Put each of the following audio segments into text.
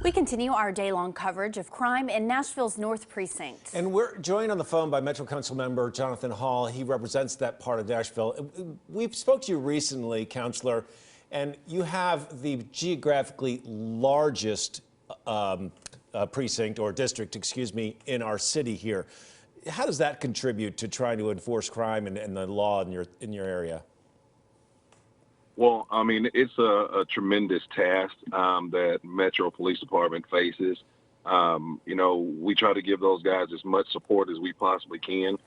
We continue our day-long coverage of crime in Nashville's North Precinct. And we're joined on the phone by Metro Council member Jonathan Hall. He represents that part of Nashville. We spoke to you recently, Councilor, and you have the geographically largest precinct or district, excuse me, in our city here. How does that contribute to trying to enforce crime and the law in your area? Well, I mean, it's a tremendous task that Metro Police Department faces. We try to give those guys as much support as we possibly can.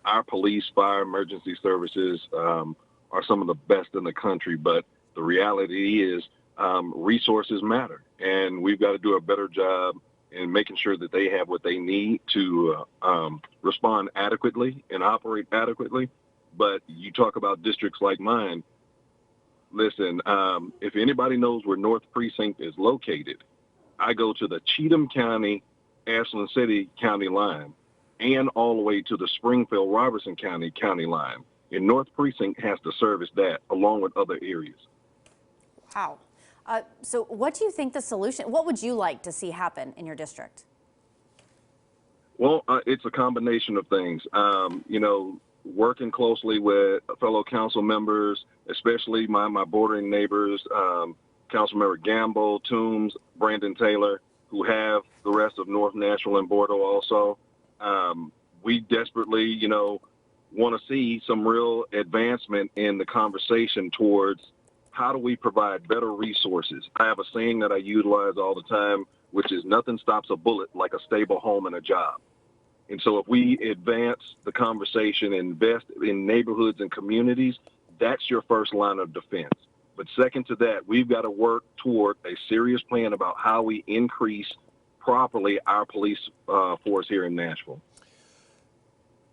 Our police, fire, emergency services are some of the best in the country, but the reality is resources matter, and we've got to do a better job in making sure that they have what they need to respond adequately and operate adequately. But you talk about districts like mine. Listen, if anybody knows where North Precinct is located, I go to the Cheatham County, Ashland City County line, and all the way to the Springfield-Robertson County line. And North Precinct has to service that along with other areas. Wow. So what do you think the solution, what would you like to see happen in your district? Well, it's a combination of things. Working closely with fellow council members, especially my bordering neighbors, Councilmember Gamble, Toombs, Brandon Taylor, who have the rest of North Nashville and Bordeaux also. We desperately, want to see some real advancement in the conversation towards how do we provide better resources. I have a saying that I utilize all the time, which is nothing stops a bullet like a stable home and a job. And so if we advance the conversation and invest in neighborhoods and communities, that's your first line of defense. But second to that, we've got to work toward a serious plan about how we increase properly our police force here in Nashville.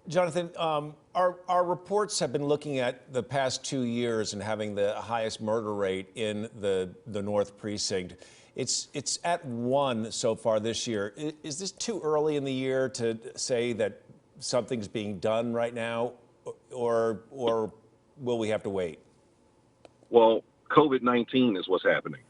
Jonathan, our reports have been looking at the past 2 years and having the highest murder rate in the North Precinct. It's at 1 so far this year. Is this too early in the year to say that something's being done right now, or will we have to wait? Well, COVID-19 is what's happening.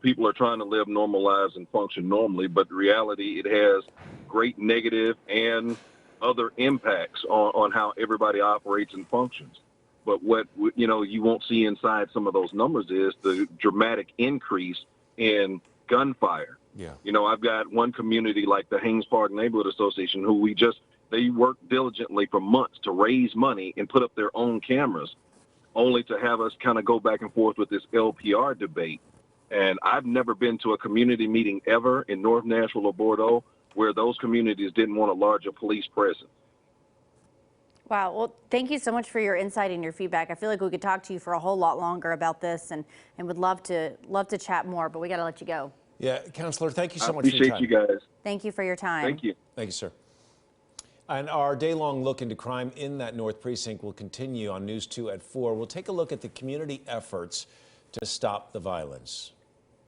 People are trying to live normal lives and function normally, but in reality, it has great negative and other impacts on how everybody operates and functions. But what you won't see inside some of those numbers is the dramatic increase in gunfire. Yeah. I've got one community like the Haynes Park Neighborhood Association who they work diligently for months to raise money and put up their own cameras, only to have us kind of go back and forth with this LPR debate. And I've never been to a community meeting ever in North Nashville or Bordeaux where those communities didn't want a larger police presence. Wow. Well, thank you so much for your insight and your feedback. I feel like we could talk to you for a whole lot longer about this and would love to chat more, but we got to let you go. Yeah, Councilor, thank you so much for your time. I appreciate you guys. Thank you for your time. Thank you. Thank you, sir. And our day-long look into crime in that North Precinct will continue on News 2 at 4. We'll take a look at the community efforts to stop the violence.